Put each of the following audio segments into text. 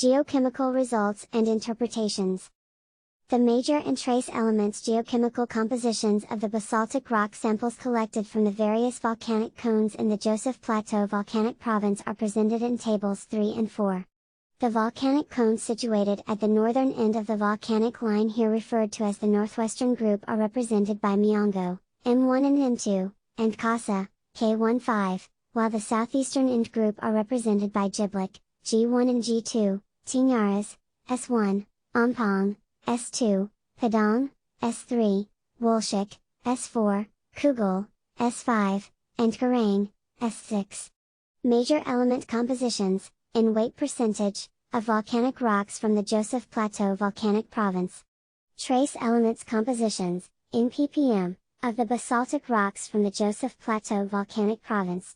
Geochemical results and interpretations. The major and trace elements geochemical compositions of the basaltic rock samples collected from the various volcanic cones in the Jos Plateau volcanic province are presented in tables 3 and 4. The volcanic cones situated at the northern end of the volcanic line, here referred to as the northwestern group, are represented by Myongo, M1 and M2, and Kassa, K15, while the southeastern end group are represented by Giblik, G1 and G2, Tinyaras, S1, Ampong, S2, Pidong, S3, Wolshik, S4, Kugel, S5, and Kerang, S6. Major element compositions, in weight percentage, of volcanic rocks from the Jos Plateau volcanic province. Trace elements compositions, in ppm, of the basaltic rocks from the Jos Plateau volcanic province.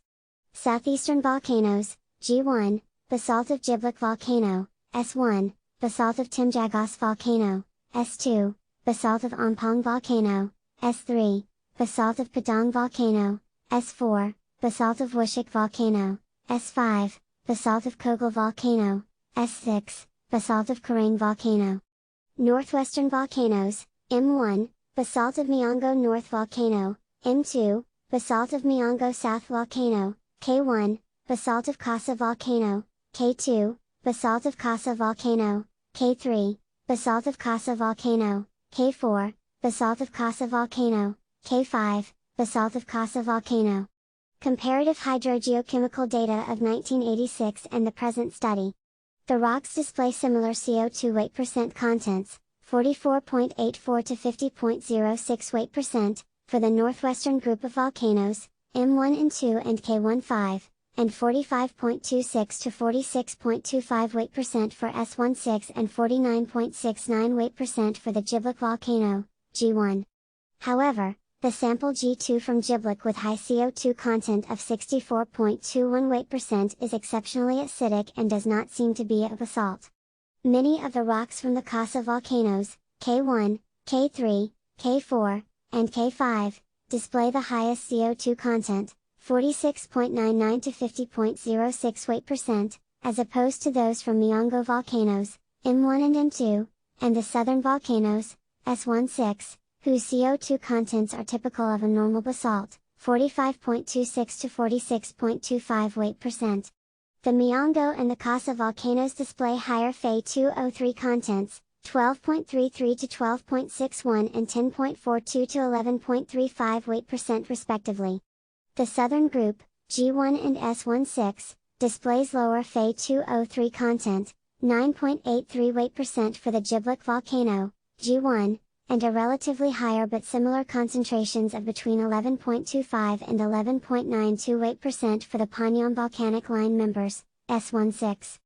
Southeastern volcanoes, G1, basalt of Giblik volcano, S1, basalt of Timjagos volcano, S2, basalt of Ampong volcano, S3, basalt of Pidong volcano, S4, basalt of Wolshik volcano, S5, basalt of Kogel volcano, S6, basalt of Kerang volcano. Northwestern volcanoes, M1, basalt of Myongo North volcano, M2, basalt of Myongo South volcano, K1, basalt of Kassa volcano, K2, basalt of Kassa volcano, K3, basalt of Kassa volcano, K4, basalt of Kassa volcano, K5, basalt of Kassa volcano. Comparative hydrogeochemical data of 1986 and the present study. The rocks display similar CO2 weight percent contents, 44.84 to 50.06 weight percent, for the northwestern group of volcanoes, M1 and 2 and K15, and 45.26 to 46.25 weight percent for S16 and 49.69 weight percent for the Giblik volcano, G1. However, the sample G2 from Giblik with high CO2 content of 64.21 weight percent is exceptionally acidic and does not seem to be a basalt. Many of the rocks from the Kassa volcanoes, K1, K3, K4, and K5, display the highest CO2 content, 46.99 to 50.06 weight percent, as opposed to those from Myongo volcanoes, M1 and M2, and the southern volcanoes, S16, whose CO2 contents are typical of a normal basalt, 45.26 to 46.25 weight percent. The Myongo and the Kassa volcanoes display higher Fe2O3 contents, 12.33 to 12.61 and 10.42 to 11.35 weight percent respectively. The southern group, G1 and S16, displays lower Fe2O3 content, 9.83 weight percent for the Giblik volcano, G1, and a relatively higher but similar concentrations of between 11.25 and 11.92 weight percent for the Cameroon Volcanic Line members, S16.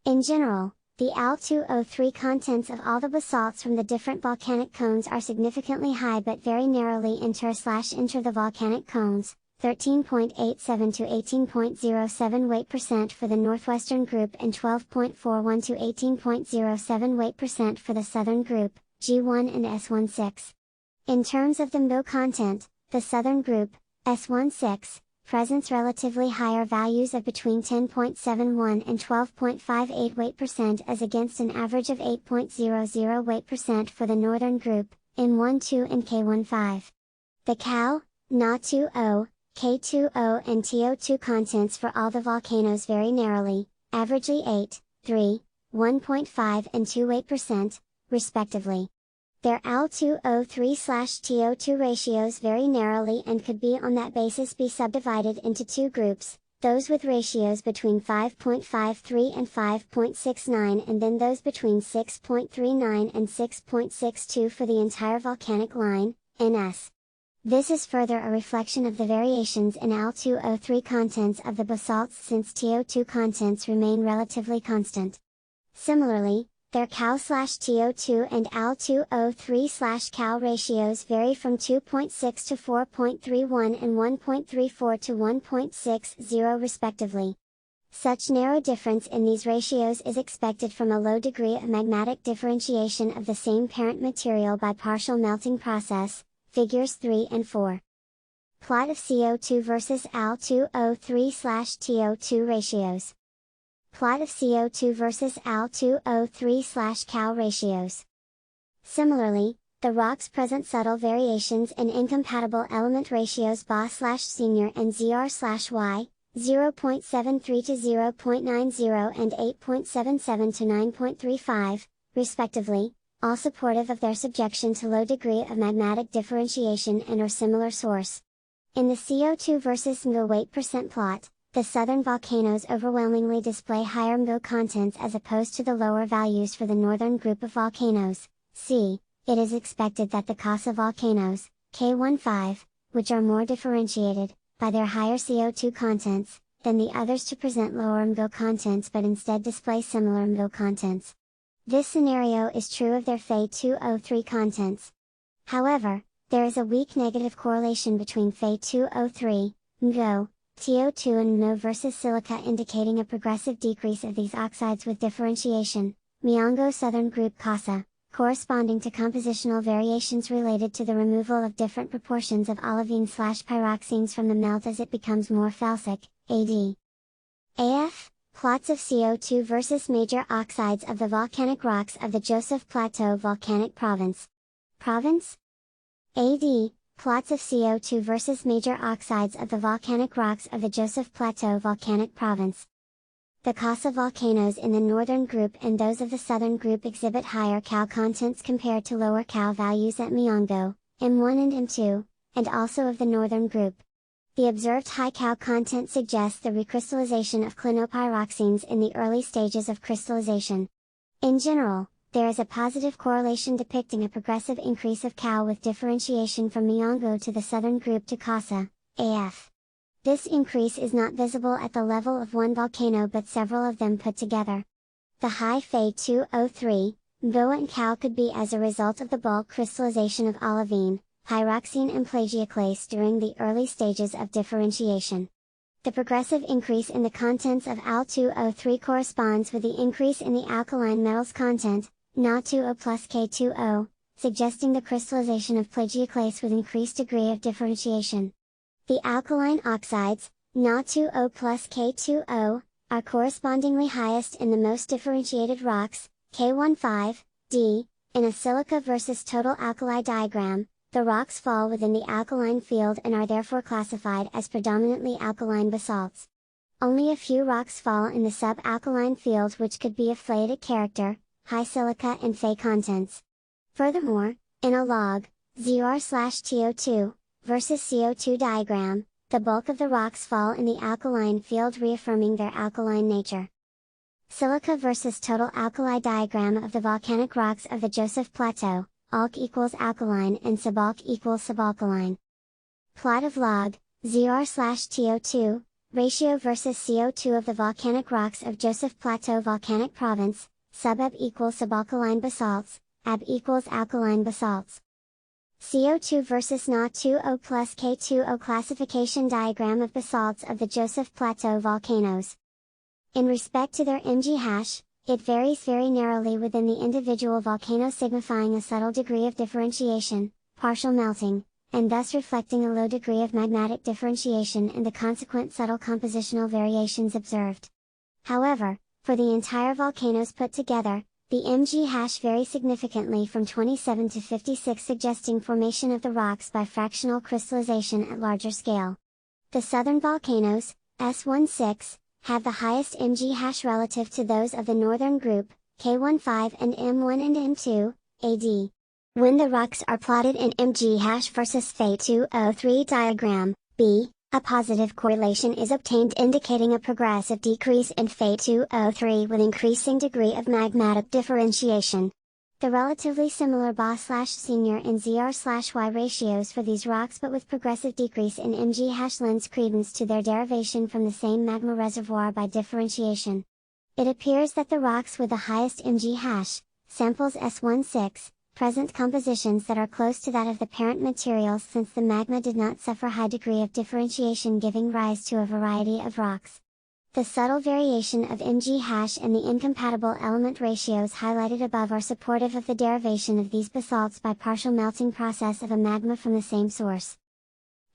In general, the Al2O3 contents of all the basalts from the different volcanic cones are significantly high but very narrowly inter the volcanic cones, 13.87 to 18.07 weight percent for the northwestern group and 12.41 to 18.07 weight percent for the southern group, G1 and S16. In terms of the Mbo content, the southern group, S16, presents relatively higher values of between 10.71 and 12.58 weight percent as against an average of 8.00 weight percent for the northern group, M1, 2 and K15. The Cal, Na2O, K2O and TO2 contents for all the volcanoes vary narrowly, averagely 8, 3, 1.5 and 2 weight percent, respectively. Their Al2O3/TO2 ratios vary narrowly and could be on that basis be subdivided into two groups, those with ratios between 5.53 and 5.69 and then those between 6.39 and 6.62 for the entire volcanic line, NS. This is further a reflection of the variations in Al2O3 contents of the basalts since TO2 contents remain relatively constant. Similarly, their Cal/TO2 and Al2O3/Cal ratios vary from 2.6 to 4.31 and 1.34 to 1.60 respectively. Such narrow difference in these ratios is expected from a low degree of magmatic differentiation of the same parent material by partial melting process, figures 3 and 4. Plot of CO2 versus Al2O3/TO2 ratios. Plot of CO2 versus Al2O3/Cal ratios. Similarly, the rocks present subtle variations in incompatible element ratios Ba/senior and Zr/Y, 0.73 to 0.90 and 8.77 to 9.35, respectively, all supportive of their subjection to low degree of magmatic differentiation and or similar source. In the CO2 versus Mgo weight percent plot, the southern volcanoes overwhelmingly display higher Mgo contents as opposed to the lower values for the northern group of volcanoes. C. It is expected that the Kassa volcanoes, K15, which are more differentiated, by their higher CO2 contents, than the others to present lower Mgo contents but instead display similar Mgo contents. This scenario is true of their Fe2O3 contents. However, there is a weak negative correlation between Fe2O3, Mgo, TO2 and Mno versus silica indicating a progressive decrease of these oxides with differentiation, Miongo Southern Group Kassa, corresponding to compositional variations related to the removal of different proportions of olivine/pyroxenes from the melt as it becomes more felsic, AD. AF, plots of CO2 versus major oxides of the volcanic rocks of the Jos Plateau volcanic province. Province? AD, plots of CO2 versus major oxides of the volcanic rocks of the Jos Plateau volcanic province. The Kassa volcanoes in the northern group and those of the southern group exhibit higher Cal contents compared to lower Cal values at Miongo, M1 and M2, and also of the northern group. The observed high Cal content suggests the recrystallization of clinopyroxenes in the early stages of crystallization. In general, there is a positive correlation depicting a progressive increase of Cal with differentiation from Miongo to the southern group to Kassa, AF. This increase is not visible at the level of one volcano but several of them put together. The high Fe2O3, Mgo and Cal could be as a result of the bulk crystallization of olivine, pyroxene and plagioclase during the early stages of differentiation. The progressive increase in the contents of Al2O3 corresponds with the increase in the alkaline metals content, Na2O plus K2O, suggesting the crystallization of plagioclase with increased degree of differentiation. The alkaline oxides, Na2O plus K2O, are correspondingly highest in the most differentiated rocks, K15, D. In a silica versus total alkali diagram, the rocks fall within the alkaline field and are therefore classified as predominantly alkaline basalts. Only a few rocks fall in the sub-alkaline field which could be of tholeiitic character, high silica and Fe contents. Furthermore, in a log, Zr/TO2, versus CO2 diagram, the bulk of the rocks fall in the alkaline field reaffirming their alkaline nature. Silica versus total alkali diagram of the volcanic rocks of the Jos Plateau, alk equals alkaline and subalk equals subalkaline. Plot of log, Zr/TO2, ratio versus CO2 of the volcanic rocks of Jos Plateau volcanic province, sub-ab equals subalkaline basalts, ab equals alkaline basalts. CO2 versus Na2O plus K2O classification diagram of basalts of the Jos Plateau volcanoes. In respect to their Mg hash, it varies very narrowly within the individual volcano signifying a subtle degree of differentiation, partial melting, and thus reflecting a low degree of magmatic differentiation and the consequent subtle compositional variations observed. However, for the entire volcanoes put together, the Mg hash varies significantly from 27 to 56 suggesting formation of the rocks by fractional crystallization at larger scale. The southern volcanoes, S16, have the highest Mg hash relative to those of the northern group, K15 and M1 and M2, AD. When the rocks are plotted in Mg hash versus Fe2O3 diagram, B, a positive correlation is obtained indicating a progressive decrease in Fe2O3 with increasing degree of magmatic differentiation. The relatively similar Ba/senior and Zr/Y ratios for these rocks but with progressive decrease in Mg hash lends credence to their derivation from the same magma reservoir by differentiation. It appears that the rocks with the highest Mg hash, samples S16, present compositions that are close to that of the parent materials since the magma did not suffer high degree of differentiation giving rise to a variety of rocks. The subtle variation of Mg hash and the incompatible element ratios highlighted above are supportive of the derivation of these basalts by partial melting process of a magma from the same source.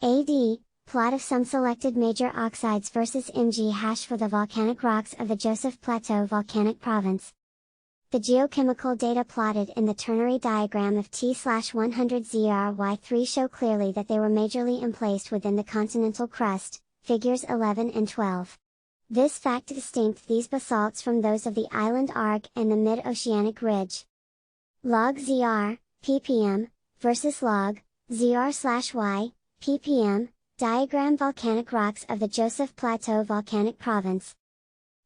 AD, Plot of some selected major oxides versus Mg# for the volcanic rocks of the Jos Plateau volcanic province. The geochemical data plotted in the ternary diagram of T/100 ZRY3 show clearly that they were majorly emplaced within the continental crust, figures 11 and 12. This fact distinct these basalts from those of the island arc and the mid-oceanic ridge. Log ZR, ppm, versus log, ZR/Y, ppm, diagram volcanic rocks of the Jos Plateau volcanic province.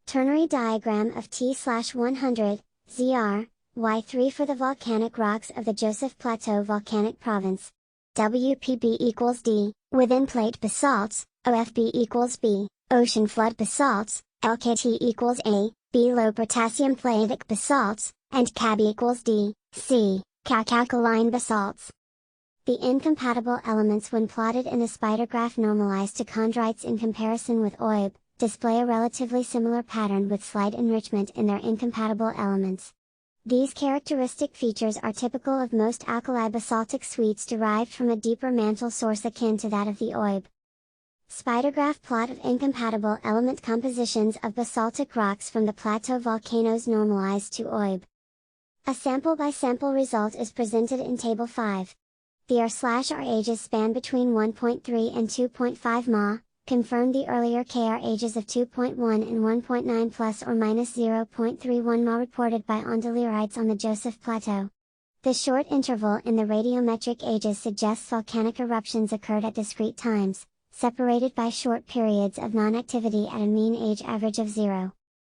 Ternary diagram of T/100, ZR, Y3 for the volcanic rocks of the Jos Plateau volcanic province. WPB equals D, within plate basalts, OFB equals B, ocean flood basalts, LKT equals A, B low potassium tholeiitic basalts, and CAB equals D, C, alkaline basalts. The incompatible elements when plotted in the spider graph normalized to chondrites in comparison with OIB, display a relatively similar pattern with slight enrichment in their incompatible elements. These characteristic features are typical of most alkali basaltic suites derived from a deeper mantle source akin to that of the OIB. Spidergraph plot of incompatible element compositions of basaltic rocks from the plateau volcanoes normalized to OIB. A sample-by-sample result is presented in Table 5. The R/R ages span between 1.3 and 2.5 ma, confirmed the earlier Kr ages of 2.1 and 1.9 plus or minus 0.31 ma reported by dolerite on the Jos Plateau. The short interval in the radiometric ages suggests volcanic eruptions occurred at discrete times, separated by short periods of non-activity at a mean age average of 0.